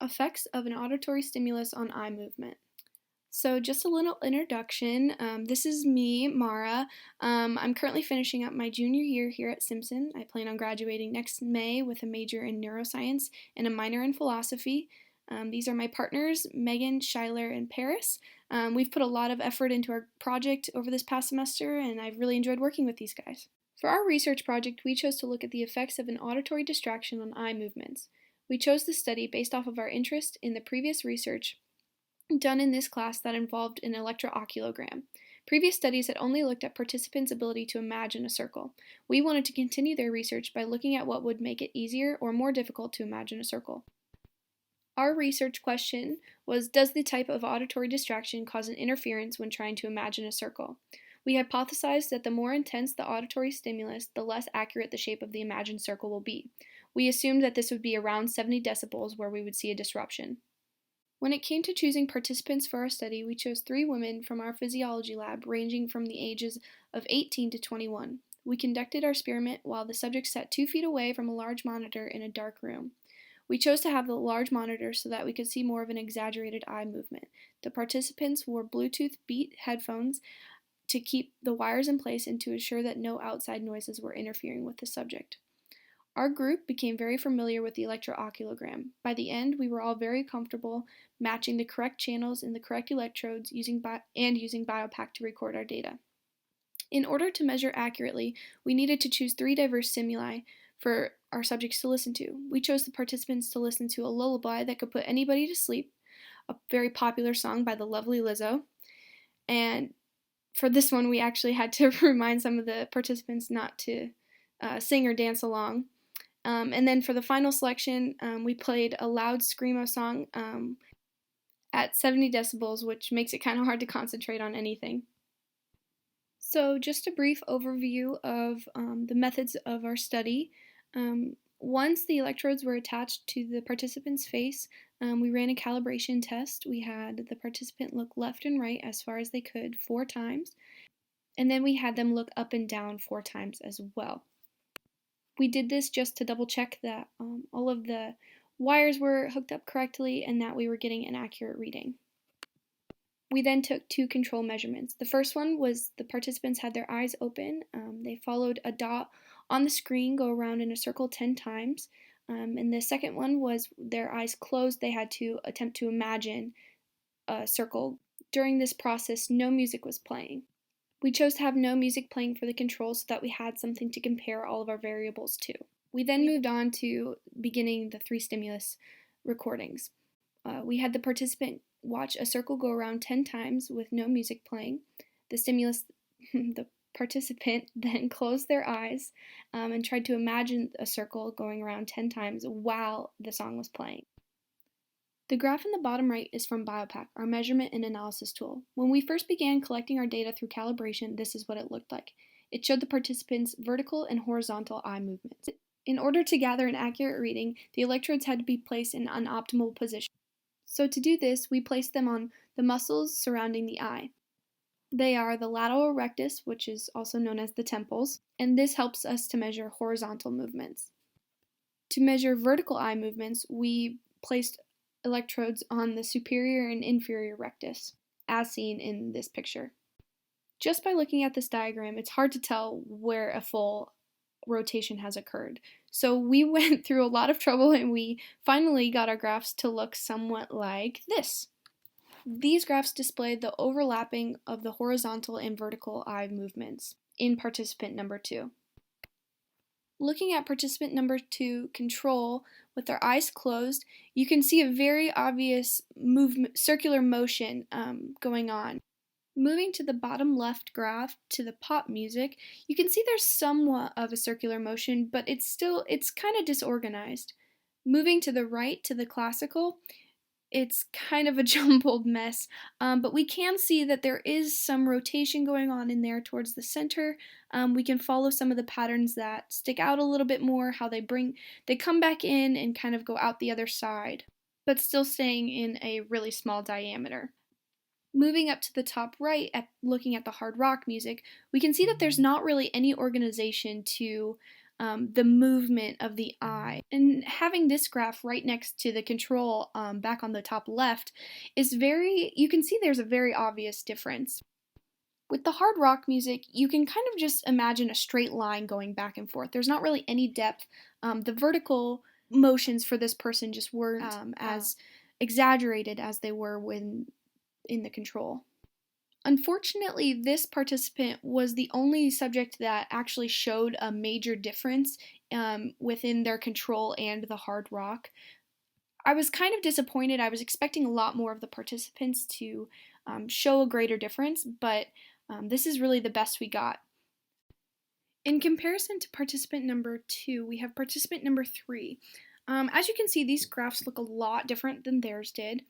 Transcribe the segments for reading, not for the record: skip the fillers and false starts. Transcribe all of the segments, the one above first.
Effects of an auditory stimulus on eye movement. So just a little introduction. This is me, Mara. I'm currently finishing up my junior year here at Simpson. I plan on graduating next May with a major in neuroscience and a minor in philosophy. These are my partners, Megan, Schuyler, and Paris. We've put a lot of effort into our project over this past semester, and I've really enjoyed working with these guys. For our research project, we chose to look at the effects of an auditory distraction on eye movements. We chose this study based off of our interest in the previous research done in this class that involved an electrooculogram. Previous studies had only looked at participants' ability to imagine a circle. We wanted to continue their research by looking at what would make it easier or more difficult to imagine a circle. Our research question was, does the type of auditory distraction cause an interference when trying to imagine a circle? We hypothesized that the more intense the auditory stimulus, the less accurate the shape of the imagined circle will be. We assumed that this would be around 70 decibels where we would see a disruption. When it came to choosing participants for our study, we chose 3 women from our physiology lab ranging from the ages of 18 to 21. We conducted our experiment while the subjects sat 2 feet away from a large monitor in a dark room. We chose to have the large monitor so that we could see more of an exaggerated eye movement. The participants wore Bluetooth Beat headphones to keep the wires in place and to ensure that no outside noises were interfering with the subject. Our group became very familiar with the electrooculogram. By the end, we were all very comfortable matching the correct channels in the correct electrodes using BioPack to record our data. In order to measure accurately, we needed to choose 3 diverse stimuli for our subjects to listen to. We chose the participants to listen to a lullaby that could put anybody to sleep, a very popular song by the lovely Lizzo, and for this one we actually had to remind some of the participants not to sing or dance along. And then for the final selection, we played a loud screamo song at 70 decibels, which makes it kind of hard to concentrate on anything. So just a brief overview of the methods of our study. Once the electrodes were attached to the participant's face, we ran a calibration test. We had the participant look left and right as far as they could 4 times, and then we had them look up and down 4 times as well. We did this just to double check that all of the wires were hooked up correctly and that we were getting an accurate reading. We then took 2 control measurements. The first one was the participants had their eyes open. They followed a dot on the screen go around in a circle 10 times. And the second one was their eyes closed. They had to attempt to imagine a circle. During this process, no music was playing. We chose to have no music playing for the control so that we had something to compare all of our variables to. We then moved on to beginning the 3 stimulus recordings. We had the participant watch a circle go around 10 times with no music playing. The participant then closed their eyes and tried to imagine a circle going around 10 times while the song was playing. The graph in the bottom right is from BioPack, our measurement and analysis tool. When we first began collecting our data through calibration, this is what it looked like. It showed the participants' vertical and horizontal eye movements. In order to gather an accurate reading, the electrodes had to be placed in an optimal position. So to do this, we placed them on the muscles surrounding the eye. They are the lateral rectus, which is also known as the temples, and this helps us to measure horizontal movements. To measure vertical eye movements, we placed electrodes on the superior and inferior rectus, as seen in this picture. Just by looking at this diagram, it's hard to tell where a full rotation has occurred. So we went through a lot of trouble and we finally got our graphs to look somewhat like this. These graphs display the overlapping of the horizontal and vertical eye movements in participant number 2. Looking at participant number 2, control, with their eyes closed, you can see a very obvious circular motion going on. Moving to the bottom left graph to the pop music, you can see there's somewhat of a circular motion, but it's kind of disorganized. Moving to the right to the classical, it's kind of a jumbled mess, but we can see that there is some rotation going on in there towards the center. We can follow some of the patterns that stick out a little bit more, how they come back in and kind of go out the other side, but still staying in a really small diameter. Moving up to the top right, looking at the hard rock music, we can see that there's not really any organization to the movement of the eye. And having this graph right next to the control back on the top left is you can see there's a very obvious difference. With the hard rock music, you can kind of just imagine a straight line going back and forth. There's not really any depth. The vertical motions for this person just weren't as exaggerated as they were when in the control. Unfortunately, this participant was the only subject that actually showed a major difference within their control and the hard rock. I was kind of disappointed. I was expecting a lot more of the participants to show a greater difference, but this is really the best we got. In comparison to participant number 2, we have participant number 3. As you can see, these graphs look a lot different than theirs did.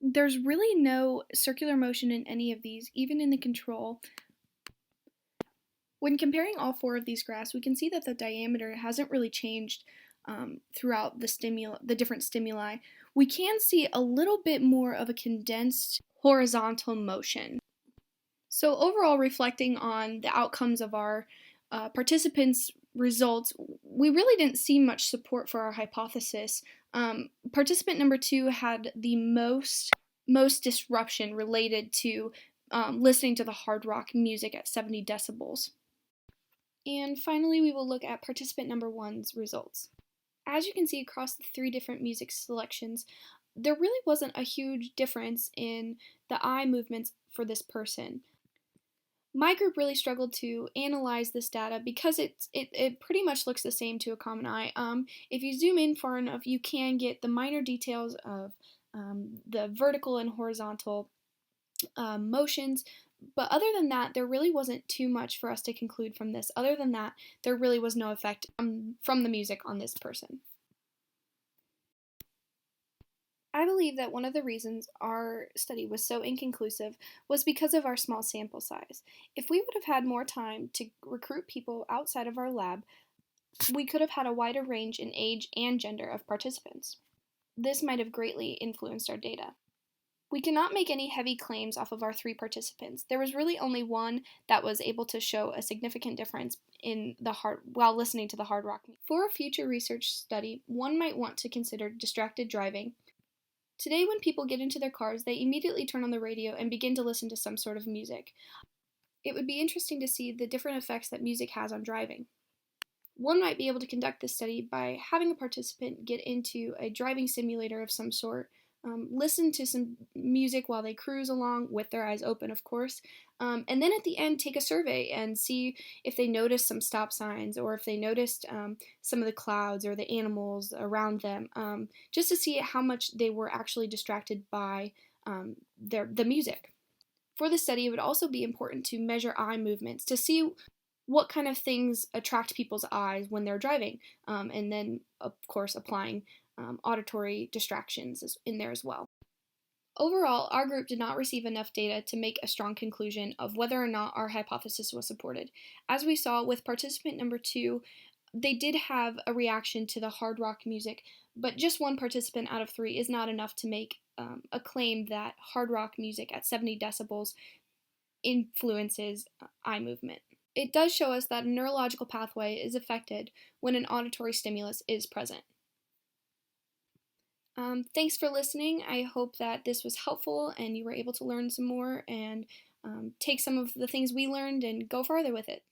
There's really no circular motion in any of these, even in the control. When comparing all 4 of these graphs, we can see that the diameter hasn't really changed throughout the different stimuli. We can see a little bit more of a condensed horizontal motion. So overall, reflecting on the outcomes of our participants' results, we really didn't see much support for our hypothesis. Participant number 2 had the most disruption related to listening to the hard rock music at 70 decibels. And finally, we will look at participant number 1's results. As you can see across the 3 different music selections, there really wasn't a huge difference in the eye movements for this person. My group really struggled to analyze this data because it pretty much looks the same to a common eye. If you zoom in far enough, you can get the minor details of the vertical and horizontal motions. But other than that, there really wasn't too much for us to conclude from this. Other than that, there really was no effect from the music on this person. I believe that one of the reasons our study was so inconclusive was because of our small sample size. If we would have had more time to recruit people outside of our lab, we could have had a wider range in age and gender of participants. This might have greatly influenced our data. We cannot make any heavy claims off of our 3 participants. There was really only one that was able to show a significant difference while listening to the hard rock. For a future research study, one might want to consider distracted driving. Today, when people get into their cars, they immediately turn on the radio and begin to listen to some sort of music. It would be interesting to see the different effects that music has on driving. One might be able to conduct this study by having a participant get into a driving simulator of some sort, listen to some music while they cruise along with their eyes open, of course, and then at the end take a survey and see if they noticed some stop signs or if they noticed some of the clouds or the animals around them, just to see how much they were actually distracted by the music. For the study, it would also be important to measure eye movements to see what kind of things attract people's eyes when they're driving, and then, of course, applying auditory distractions in there as well. Overall, our group did not receive enough data to make a strong conclusion of whether or not our hypothesis was supported. As we saw with participant number 2, they did have a reaction to the hard rock music, but just 1 participant out of 3 is not enough to make a claim that hard rock music at 70 decibels influences eye movement. It does show us that a neurological pathway is affected when an auditory stimulus is present. Thanks for listening. I hope that this was helpful and you were able to learn some more and take some of the things we learned and go farther with it.